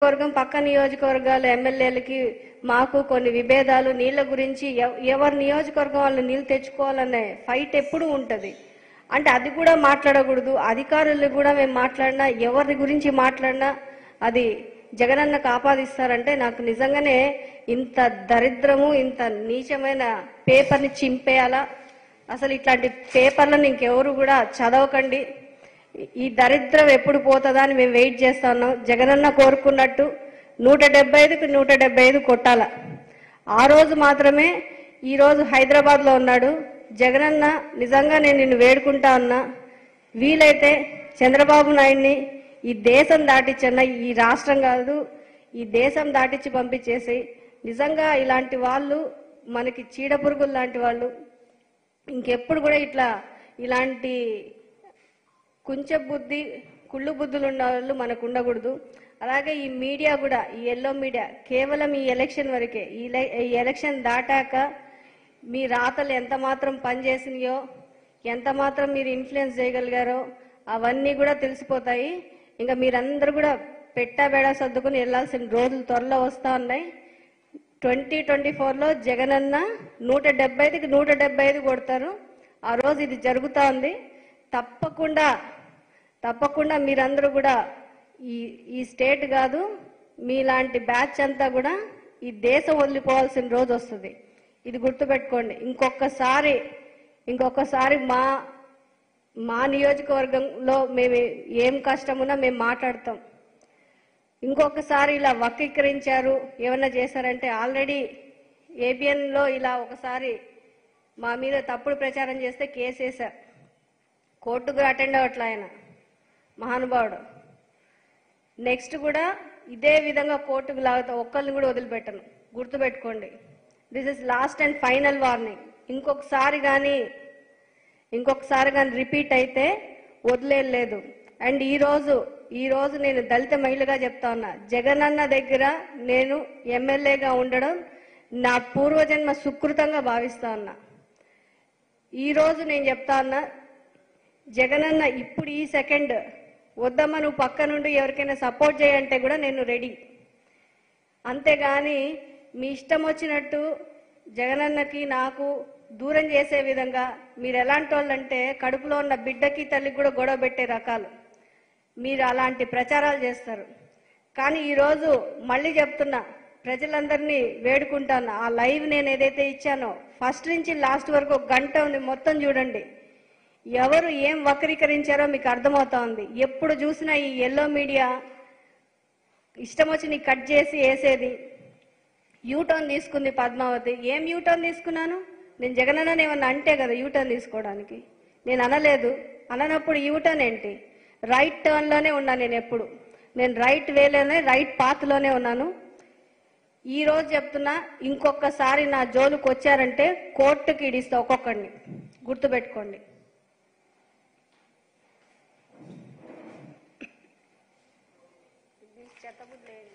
వర్గం పక్క నియోజకవర్గాల ఎమ్మెల్యేలకి మాకు కొన్ని విభేదాలు నీళ్ల గురించి ఎవరి నియోజకవర్గం వాళ్ళు నీళ్లు తెచ్చుకోవాలనే ఫైట్ ఎప్పుడు ఉంటుంది. అంటే అది కూడా మాట్లాడకూడదు. అధికారులు కూడా మేము మాట్లాడినా ఎవరి గురించి మాట్లాడినా అది జగనన్నకు ఆపాదిస్తారంటే నాకు నిజంగానే ఇంత దరిద్రము ఇంత నీచమైన పేపర్ని చింపేయాలా? అసలు ఇట్లాంటి పేపర్లను ఇంకెవరు కూడా చదవకండి. ఈ దరిద్రం ఎప్పుడు పోతుందా అని మేము వెయిట్ చేస్తా ఉన్నాం. జగనన్న కోరుకున్నట్టు 175కి 175 కొట్టాల. ఆ రోజు మాత్రమే ఈరోజు హైదరాబాద్లో ఉన్నాడు జగనన్న. నిజంగా నేను నిన్ను వేడుకుంటా ఉన్నా, వీలైతే చంద్రబాబు నాయుడిని ఈ దేశం దాటిచ్చన్న, ఈ రాష్ట్రం కాదు ఈ దేశం దాటిచ్చి పంపించేసి, నిజంగా ఇలాంటి వాళ్ళు మనకి చీడపురుగులు లాంటి వాళ్ళు ఇంకెప్పుడు కూడా ఇలాంటి కుంచె బుద్ధి కుళ్ళు బుద్ధులు ఉన్న వాళ్ళు మనకు ఉండకూడదు. అలాగే ఈ మీడియా కూడా, ఈ ఎల్లో మీడియా కేవలం ఈ ఎలక్షన్ వరకే. ఈ ఎలక్షన్ దాటాక మీ రాతలు ఎంత మాత్రం పనిచేసినాయో, ఎంత మాత్రం మీరు ఇన్ఫ్లుయెన్స్ చేయగలిగారో అవన్నీ కూడా తెలిసిపోతాయి. ఇంకా మీరందరూ కూడా పెట్టాబేడా సర్దుకుని వెళ్లాల్సిన రోజులు త్వరలో వస్తా ఉన్నాయి. 2024లో జగనన్న 175కి 175 కొడతారు. ఆ రోజు ఇది జరుగుతూ ఉంది. తప్పకుండా మీరందరూ కూడా ఈ స్టేట్ కాదు మీలాంటి బ్యాచ్ అంతా కూడా ఈ దేశం వదిలిపోవాల్సిన రోజు వస్తుంది. ఇది గుర్తుపెట్టుకోండి. ఇంకొకసారి మా నియోజకవర్గంలో మేము ఏం కష్టమున్నా మేము మాట్లాడతాం. ఇంకొకసారి ఇలా వక్రీకరించారు ఏమన్నా చేశారంటే, ఆల్రెడీ ఏబిఎన్లో ఇలా ఒకసారి మా మీద తప్పుడు ప్రచారం చేస్తే కేసు వేశారు. కోర్టుకు అటెండ్ అవ్వట్లే ఆయన మహానుభావుడు. నెక్స్ట్ కూడా ఇదే విధంగా కోర్టుకు లాగుతా, ఒక్కరిని కూడా వదిలిపెట్టను. గుర్తుపెట్టుకోండి. This is last and final warning. ఇంకొకసారి కానీ రిపీట్ అయితే వదిలేదు. అండ్ ఈ రోజు నేను దళిత మహిళగా చెప్తా ఉన్నా, జగనన్న దగ్గర నేను ఎమ్మెల్యేగా ఉండడం నా పూర్వజన్మ సుకృతంగా భావిస్తా ఉన్నా. ఈ రోజు నేను చెప్తా ఉన్నా, జగనన్న ఇప్పుడు ఈ సెకండ్ వద్దమ్మా నువ్వు పక్క నుండి ఎవరికైనా సపోర్ట్ చేయంటే కూడా నేను రెడీ. అంతేగాని మీ ఇష్టం వచ్చినట్టు జగనన్నకి నాకు దూరం చేసే విధంగా మీరు ఎలాంటి వాళ్ళంటే కడుపులో ఉన్న బిడ్డకి తల్లికి కూడా గొడవ పెట్టే రకాలు మీరు అలాంటి ప్రచారాలు చేస్తారు. కానీ ఈరోజు మళ్ళీ చెప్తున్నా, ప్రజలందరినీ వేడుకుంటాను. ఆ లైవ్ నేను ఏదైతే ఇచ్చానో ఫస్ట్ నుంచి లాస్ట్ వరకు 1 గంట ఉంది, మొత్తం చూడండి. ఎవరు ఏం వక్రీకరించారో మీకు అర్థమవుతా ఉంది. ఎప్పుడు చూసినా ఈ ఎల్లో మీడియా ఇష్టం వచ్చి నీకు కట్ చేసి వేసేది. యూటర్న్ తీసుకుంది పద్మావతి. ఏం యూటర్న్ తీసుకున్నాను? నేను జగనన్న ఏమన్నా అంటే కదా యూటర్న్ తీసుకోవడానికి. నేను అనలేదు. అననప్పుడు యూటర్న్ ఏంటి? రైట్ టర్న్లోనే ఉన్నాను. నేను రైట్ వేలోనే రైట్ పాత్లోనే ఉన్నాను. ఈ రోజు చెప్తున్నా, ఇంకొకసారి నా జోలుకు వచ్చారంటే కోర్టుకి ఇడిస్తా ఒక్కొక్కడిని. గుర్తుపెట్టుకోండి.